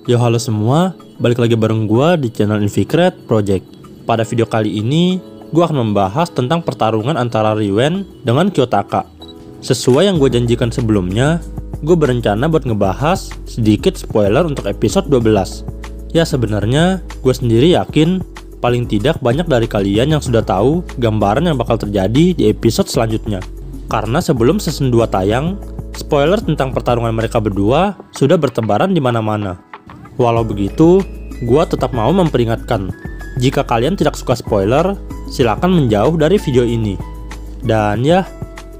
Yo halo semua, balik lagi bareng gua di channel Inficred Project. Pada video kali ini, gua akan membahas tentang pertarungan antara Riwen dengan Kiyotaka. Sesuai yang gue janjikan sebelumnya, gue berencana buat ngebahas sedikit spoiler untuk episode 12. Ya sebenarnya, gue sendiri yakin paling tidak banyak dari kalian yang sudah tahu gambaran yang bakal terjadi di episode selanjutnya. Karena sebelum season 2 tayang, spoiler tentang pertarungan mereka berdua sudah bertebaran di mana-mana. Walau begitu, gua tetap mau memperingatkan, jika kalian tidak suka spoiler, silakan menjauh dari video ini. Dan ya,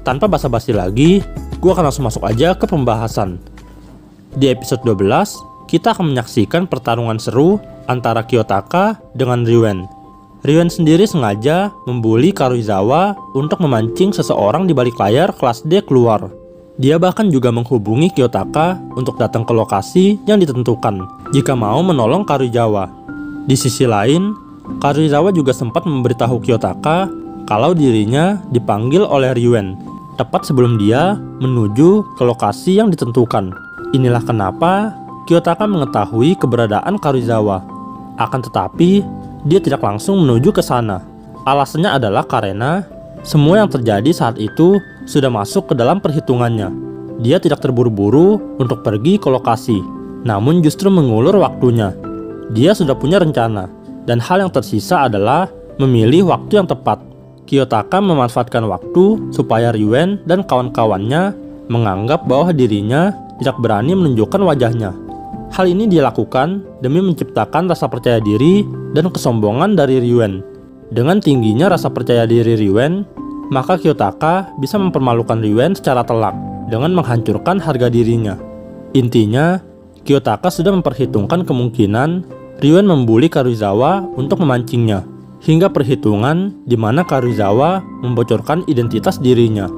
tanpa basa-basi lagi, gua akan langsung masuk aja ke pembahasan. Di episode 12, kita akan menyaksikan pertarungan seru antara Kiyotaka dengan Riwen. Riwen sendiri sengaja membuli Karuizawa untuk memancing seseorang di balik layar kelas D keluar. Dia bahkan juga menghubungi Kiyotaka untuk datang ke lokasi yang ditentukan jika mau menolong Karuizawa. Di sisi lain, Karuizawa juga sempat memberitahu Kiyotaka kalau dirinya dipanggil oleh Riwen tepat sebelum dia menuju ke lokasi yang ditentukan. Inilah kenapa Kiyotaka mengetahui keberadaan Karuizawa. Akan tetapi, dia tidak langsung menuju ke sana. Alasannya adalah karena semua yang terjadi saat itu sudah masuk ke dalam perhitungannya. Dia tidak terburu-buru untuk pergi ke lokasi, namun justru mengulur waktunya. Dia sudah punya rencana, dan hal yang tersisa adalah memilih waktu yang tepat. Kiyotaka memanfaatkan waktu supaya Riwen dan kawan-kawannya menganggap bahwa dirinya tidak berani menunjukkan wajahnya. Hal ini dia lakukan demi menciptakan rasa percaya diri dan kesombongan dari Riwen. Dengan tingginya rasa percaya diri Riwen, maka Kiyotaka bisa mempermalukan Riwen secara telak dengan menghancurkan harga dirinya. Intinya, Kiyotaka sudah memperhitungkan kemungkinan Riwen membuli Karuizawa untuk memancingnya, hingga perhitungan di mana Karuizawa membocorkan identitas dirinya.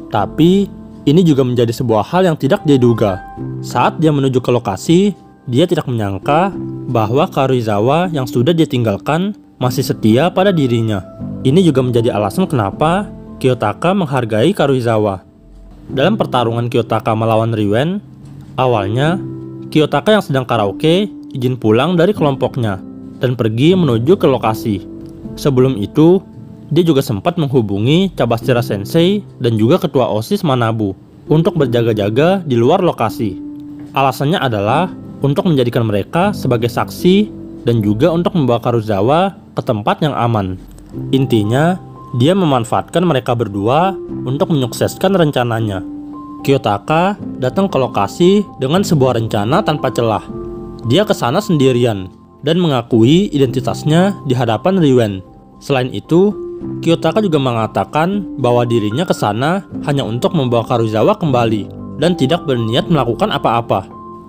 Tapi, ini juga menjadi sebuah hal yang tidak dia duga. Saat dia menuju ke lokasi, dia tidak menyangka bahwa Karuizawa yang sudah dia tinggalkan masih setia pada dirinya. Ini juga menjadi alasan kenapa Kiyotaka menghargai Karuizawa. Dalam pertarungan Kiyotaka melawan Riwen, awalnya Kiyotaka yang sedang karaoke izin pulang dari kelompoknya dan pergi menuju ke lokasi. Sebelum itu, dia juga sempat menghubungi Cabastira Sensei dan juga ketua OSIS Manabu untuk berjaga-jaga di luar lokasi. Alasannya adalah untuk menjadikan mereka sebagai saksi dan juga untuk membawa Karuizawa ke tempat yang aman. Intinya, dia memanfaatkan mereka berdua untuk menyukseskan rencananya. Kiyotaka datang ke lokasi dengan sebuah rencana tanpa celah. Dia ke sana sendirian dan mengakui identitasnya di hadapan Riwen. Selain itu, Kiyotaka juga mengatakan bahwa dirinya ke sana hanya untuk membawa Karuizawa kembali dan tidak berniat melakukan apa-apa.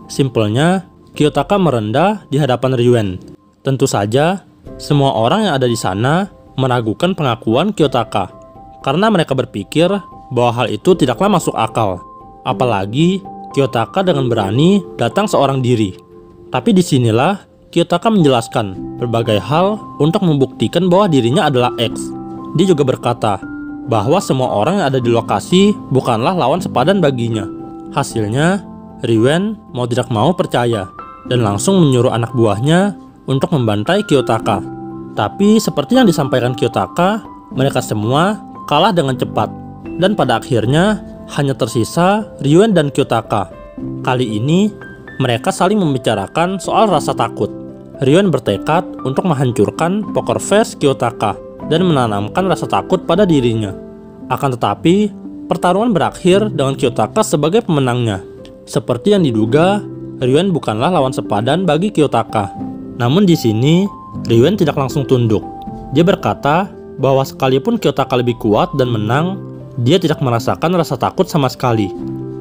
Simpelnya, Kiyotaka merendah di hadapan Riwen. Tentu saja, semua orang yang ada di sana meragukan pengakuan Kiyotaka karena mereka berpikir bahwa hal itu tidaklah masuk akal. Apalagi Kiyotaka dengan berani datang seorang diri. Tapi disinilah Kiyotaka menjelaskan berbagai hal untuk membuktikan bahwa dirinya adalah X. Dia juga berkata bahwa semua orang yang ada di lokasi bukanlah lawan sepadan baginya. Hasilnya, Riwen mau tidak mau percaya dan langsung menyuruh anak buahnya untuk membantai Kiyotaka. Tapi seperti yang disampaikan Kiyotaka, mereka semua kalah dengan cepat. Dan pada akhirnya hanya tersisa Riwen dan Kiyotaka. Kali ini mereka saling membicarakan soal rasa takut. Riwen bertekad untuk menghancurkan poker face Kiyotaka dan menanamkan rasa takut pada dirinya. Akan tetapi, pertarungan berakhir dengan Kiyotaka sebagai pemenangnya. Seperti yang diduga, Riwen bukanlah lawan sepadan bagi Kiyotaka. Namun di sini, Riwen tidak langsung tunduk. Dia berkata bahwa sekalipun Kiyotaka lebih kuat dan menang, dia tidak merasakan rasa takut sama sekali.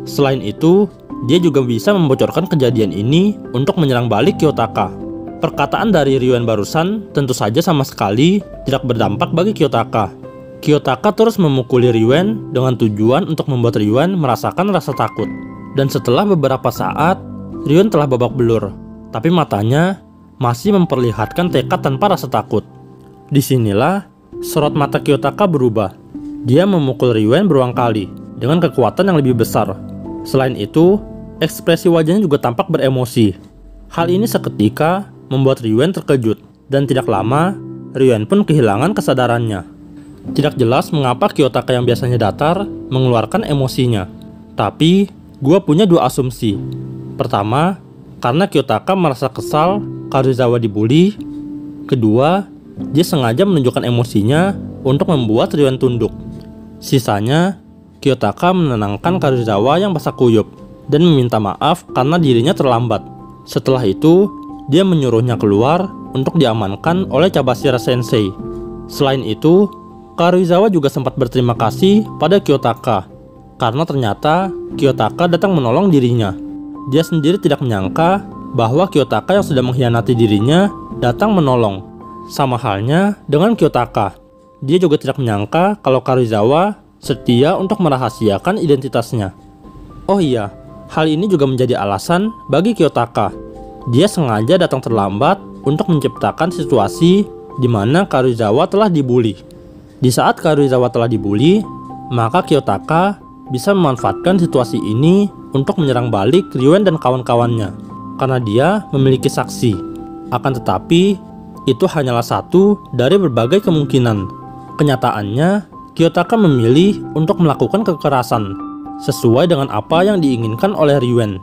Selain itu, dia juga bisa membocorkan kejadian ini untuk menyerang balik Kiyotaka. Perkataan dari Riwen barusan tentu saja sama sekali tidak berdampak bagi Kiyotaka. Kiyotaka terus memukuli Riwen dengan tujuan untuk membuat Riwen merasakan rasa takut. Dan setelah beberapa saat, Riwen telah babak belur, tapi matanya masih memperlihatkan tekad tanpa rasa takut. Disinilah sorot mata Kiyotaka berubah. Dia memukul Riwen berulang kali dengan kekuatan yang lebih besar. Selain itu, ekspresi wajahnya juga tampak beremosi. Hal ini seketika membuat Ryuen terkejut, dan tidak lama Ryuen pun kehilangan kesadarannya. Tidak jelas mengapa Kiyotaka yang biasanya datar mengeluarkan emosinya. Tapi, gua punya dua asumsi. Pertama, karena Kiyotaka merasa kesal Karuizawa dibully. Kedua, dia sengaja menunjukkan emosinya untuk membuat Ryuen tunduk. Sisanya, Kiyotaka menenangkan Karuizawa yang basah kuyup dan meminta maaf karena dirinya terlambat. Setelah itu, dia menyuruhnya keluar untuk diamankan oleh Cabashira Sensei. Selain itu, Karuizawa juga sempat berterima kasih pada Kiyotaka karena ternyata Kiyotaka datang menolong dirinya. Dia sendiri tidak menyangka bahwa Kiyotaka yang sudah mengkhianati dirinya datang menolong. Sama halnya dengan Kiyotaka, dia juga tidak menyangka kalau Karuizawa setia untuk merahasiakan identitasnya. Oh iya, hal ini juga menjadi alasan bagi Kiyotaka. Dia sengaja datang terlambat untuk menciptakan situasi di mana Karuizawa telah dibully. Di saat Karuizawa telah dibully, maka Kiyotaka bisa memanfaatkan situasi ini untuk menyerang balik Ryuen dan kawan-kawannya karena dia memiliki saksi. Akan tetapi, itu hanyalah satu dari berbagai kemungkinan. Kenyataannya, Kiyotaka memilih untuk melakukan kekerasan sesuai dengan apa yang diinginkan oleh Ryuen.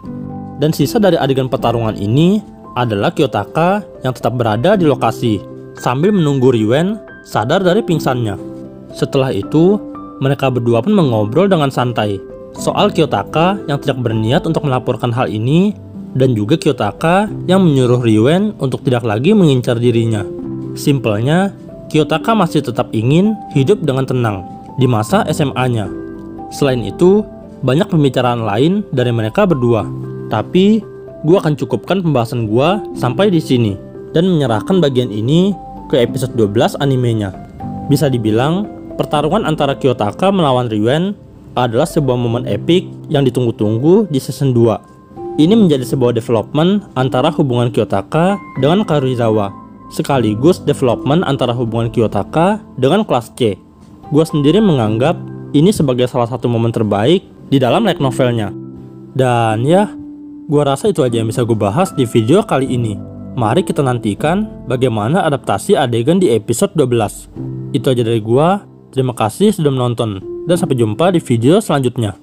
Dan sisa dari adegan pertarungan ini adalah Kiyotaka yang tetap berada di lokasi sambil menunggu Ryuen sadar dari pingsannya. Setelah itu, mereka berdua pun mengobrol dengan santai soal Kiyotaka yang tidak berniat untuk melaporkan hal ini, dan juga Kiyotaka yang menyuruh Ryuen untuk tidak lagi mengincar dirinya. Simpelnya, Kiyotaka masih tetap ingin hidup dengan tenang di masa SMA-nya. Selain itu, banyak pembicaraan lain dari mereka berdua. Tapi, gua akan cukupkan pembahasan gua sampai di sini dan menyerahkan bagian ini ke episode 12 animenya. Bisa dibilang, pertarungan antara Kiyotaka melawan Ryuen adalah sebuah momen epik yang ditunggu-tunggu di season 2. Ini menjadi sebuah development antara hubungan Kiyotaka dengan Karuizawa, sekaligus development antara hubungan Kiyotaka dengan kelas C. Gua sendiri menganggap ini sebagai salah satu momen terbaik di dalam light novelnya. Dan ya, gua rasa itu aja yang bisa gue bahas di video kali ini. Mari kita nantikan bagaimana adaptasi adegan di episode 12. Itu aja dari gua. Terima kasih sudah menonton, dan sampai jumpa di video selanjutnya.